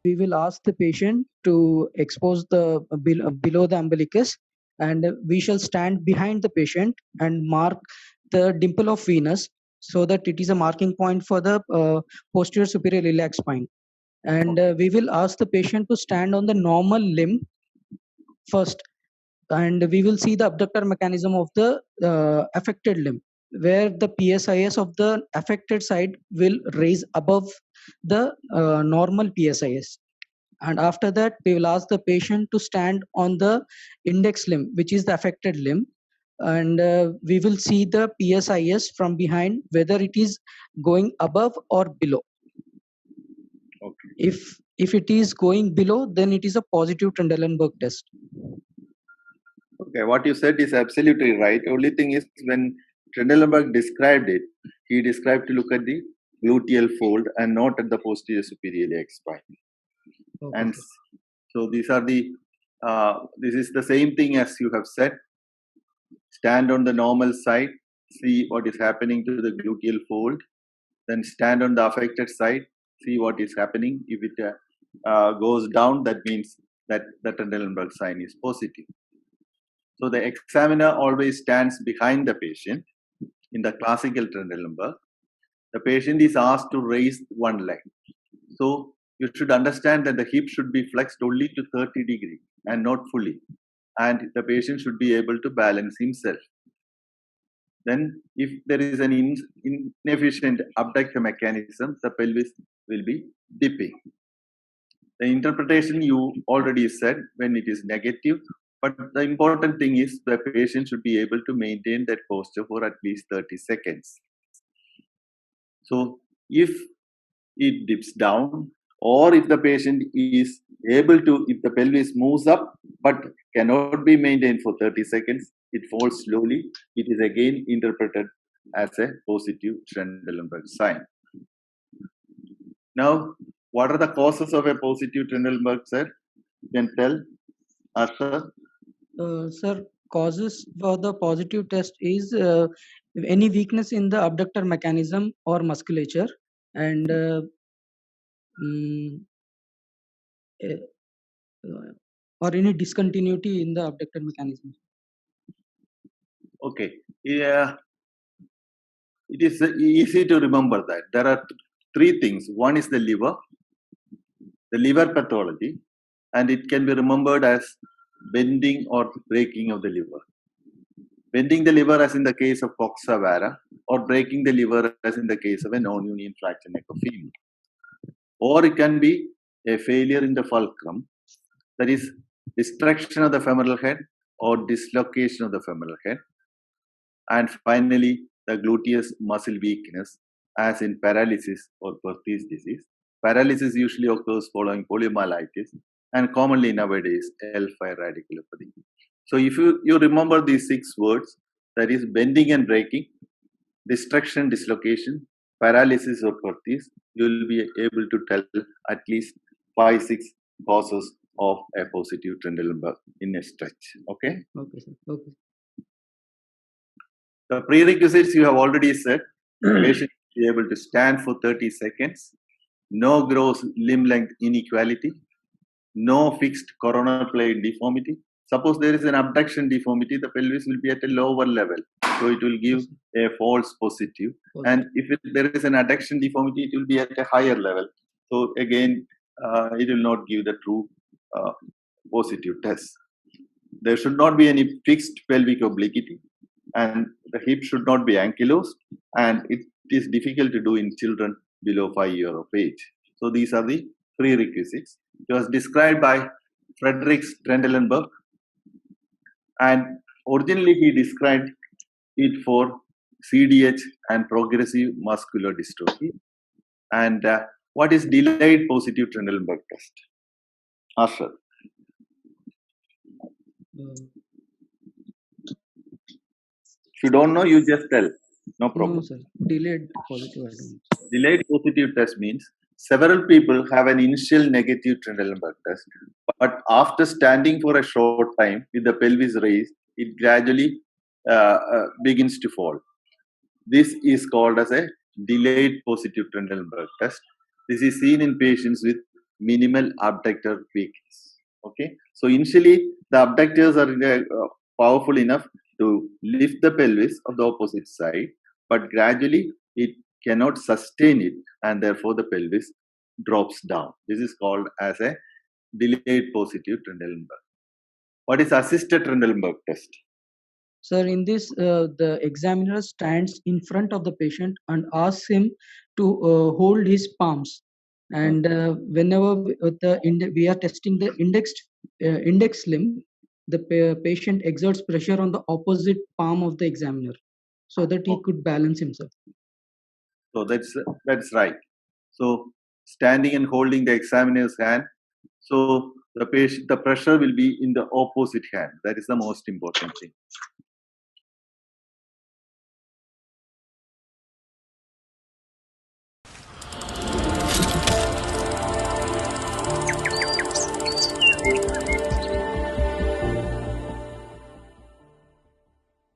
we will ask the patient to expose the below the umbilicus, and we shall stand behind the patient and mark the dimple of Venus, so that it is a marking point for the posterior superior iliac spine. And we will ask the patient to stand on the normal limb first, and we will see the abductor mechanism of the affected limb, where the PSIS of the affected side will raise above the normal PSIS. And after that, we will ask the patient to stand on the index limb, which is the affected limb, and we will see the PSIS from behind, whether it is going above or below. Okay. If it is going below, then it is a positive Trendelenburg test. Okay, what you said is absolutely right. Only thing is, when Trendelenburg described it, he described to look at the gluteal fold and not at the posterior superior iliac spine. Okay, And sir. so these are the this is the same thing as you have said. Stand on the normal side, see what is happening to the gluteal fold, then stand on the affected side, see what is happening. If it goes down, that means that the Trendelenburg sign is positive. So the examiner always stands behind the patient. In the classical Trendelenburg, the patient is asked to raise one leg. So you should understand that the hip should be flexed only to 30 degrees and not fully. And the patient should be able to balance himself. Then if there is an inefficient abductor mechanism, the pelvis will be dipping. The interpretation you already said when it is negative, but the important thing is the patient should be able to maintain that posture for at least 30 seconds. So if it dips down, or if the patient is able to, if the pelvis moves up but cannot be maintained for 30 seconds, it falls slowly, it is again interpreted as a positive Trendelenburg sign. Now, what are the causes of a positive Trendelenburg sign? You can tell, Arthur? Sir, causes for the positive test is any weakness in the abductor mechanism or musculature, and mm, or any discontinuity in the abductor mechanism. Okay. Yeah. It is easy to remember that. There are three things. One is the liver pathology, and it can be remembered as bending or breaking of the liver. Bending the liver as in the case of coxa vara, or breaking the liver as in the case of a non-union fracture necrophilia. Or it can be a failure in the fulcrum, that is destruction of the femoral head or dislocation of the femoral head. And finally, the gluteus muscle weakness, as in paralysis or Perthes disease. Paralysis usually occurs following poliomyelitis, and commonly nowadays L5 radiculopathy. So if you remember these 6 words, that is bending and breaking, destruction, dislocation, paralysis or Perthes, you will be able to tell at least 5-6 causes of a positive Trendelenburg in a stretch. Okay? Okay, sir. Okay. The prerequisites you have already said. Patient should be able to stand for 30 seconds, no gross limb length inequality, no fixed coronal plane deformity. Suppose there is an abduction deformity, the pelvis will be at a lower level, so it will give a false positive. And if there is an adduction deformity, it will be at a higher level. So again, it will not give the true positive test. There should not be any fixed pelvic obliquity, and the hip should not be ankylosed, and it is difficult to do in children below 5 years of age. So these are the prerequisites. It was described by Frederick Trendelenburg, and originally he described it for CDH and progressive muscular dystrophy. And what is delayed positive Trendelenburg test? Asher. If you don't know, you just tell. No problem. No, sir. Delayed positive. Delayed positive test means several people have an initial negative Trendelenburg test, but after standing for a short time with the pelvis raised, it gradually begins to fall. This is called as a delayed positive Trendelenburg test. This is seen in patients with minimal abductor weakness. Okay, so initially the abductors are powerful enough to lift the pelvis of the opposite side, but gradually it cannot sustain it, and therefore the pelvis drops down. This is called as a delayed positive Trendelenburg. What is assisted Trendelenburg test? Sir, in this, the examiner stands in front of the patient and asks him to hold his palms. And whenever we are testing the index limb, the patient exerts pressure on the opposite palm of the examiner so that he could balance himself. So that's right. So standing and holding the examiner's hand. So the pressure will be in the opposite hand. That is the most important thing.